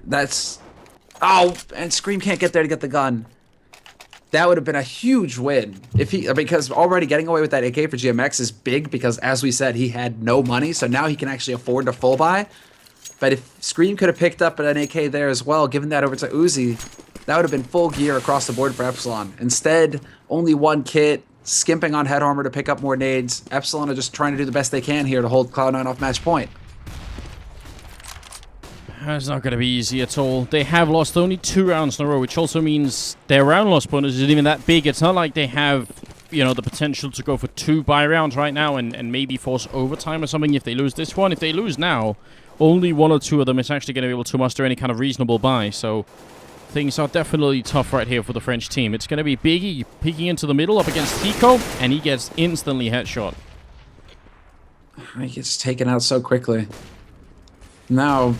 That's... Oh, and Scream can't get there to get the gun. That would have been a huge win because already getting away with that AK for GMX is big because, as we said, he had no money, so now he can actually afford to full buy. But if Scream could have picked up an AK there as well, given that over to Uzi, that would have been full gear across the board for Epsilon. Instead, only 1 kit, skimping on head armor to pick up more nades. Epsilon are just trying to do the best they can here to hold Cloud9 off match point. It's not going to be easy at all. They have lost only 2 rounds in a row, which also means their round loss bonus isn't even that big. It's not like they have, you know, the potential to go for 2 buy rounds right now and maybe force overtime or something if they lose this one. If they lose now, only 1 or 2 of them is actually going to be able to muster any kind of reasonable buy. So things are definitely tough right here for the French team. It's going to be Biggie peeking into the middle up against Hiko, and he gets instantly headshot. He gets taken out so quickly. Now,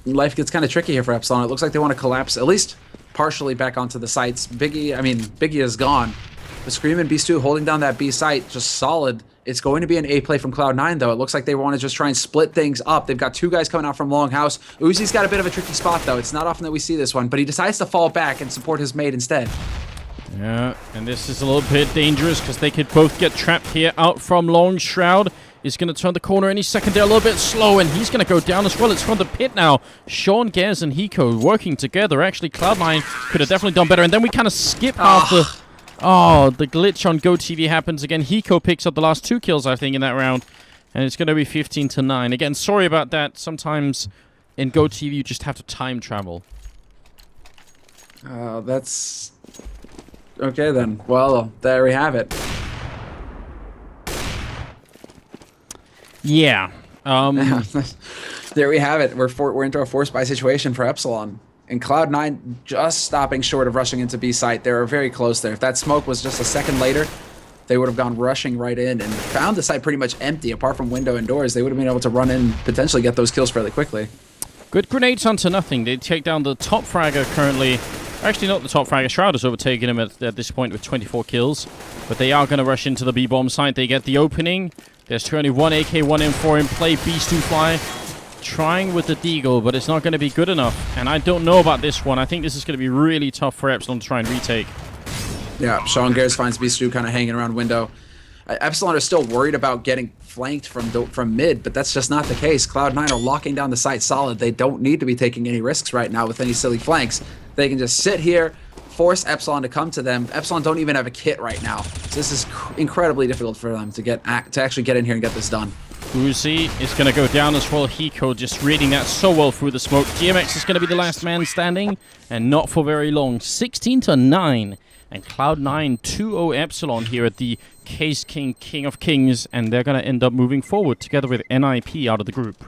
life gets kind of tricky here for Epsilon. It looks like they want to collapse, at least partially, back onto the sites. Biggie is gone. The Scream and Beast 2 holding down that B site, just solid. It's going to be an A play from Cloud9, though. It looks like they want to just try and split things up. They've got 2 guys coming out from Longhouse. Uzi's got a bit of a tricky spot, though. It's not often that we see this one, but he decides to fall back and support his mate instead. Yeah, and this is a little bit dangerous because they could both get trapped here. Out from Long, Shroud is going to turn the corner any second there, a little bit slow, and he's going to go down as well. It's from the pit now. Sean, Gez, and Hiko working together. Actually, Cloud9 could have definitely done better, and then we kind of skip half the... Oh, the glitch on GoTV happens again. Hiko picks up the last 2 kills, I think, in that round, and it's going to be 15 to 9. Again, sorry about that. Sometimes in GoTV, you just have to time travel. That's... Okay, then. Well, there we have it. Yeah. There we have it. We're into a force buy situation for Epsilon. And Cloud9 just stopping short of rushing into B site. They were very close there. If that smoke was just a second later, they would have gone rushing right in and found the site pretty much empty. Apart from window and doors, they would have been able to run in, potentially get those kills fairly quickly. Good grenades onto Nothing. They take down the top fragger currently. Actually, not the top fragger. Shroud has overtaken him at this point with 24 kills. But they are going to rush into the B-bomb site. They get the opening. There's currently 1 AK, 1 M4 in play. Beast 2 fly. Trying with the Deagle, but it's not going to be good enough. And I don't know about this one. I think this is going to be really tough for Epsilon to try and retake. Yeah, Sean Gares finds Beast 2 kind of hanging around window. Epsilon are still worried about getting flanked from mid, but that's just not the case. Cloud9 are locking down the site solid. They don't need to be taking any risks right now with any silly flanks. They can just sit here, force Epsilon to come to them. Epsilon don't even have a kit right now. So this is incredibly difficult for them to actually get in here and get this done. Uzi is going to go down as well. Hiko just reading that so well through the smoke. GMX is going to be the last man standing, and not for very long. 16 to 9. And Cloud9 2-0 Epsilon here at the Caseking King of Kings, and they're going to end up moving forward together with NIP out of the group.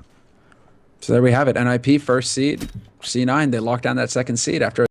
So there we have it. NIP first seed, C9. They locked down that second seed after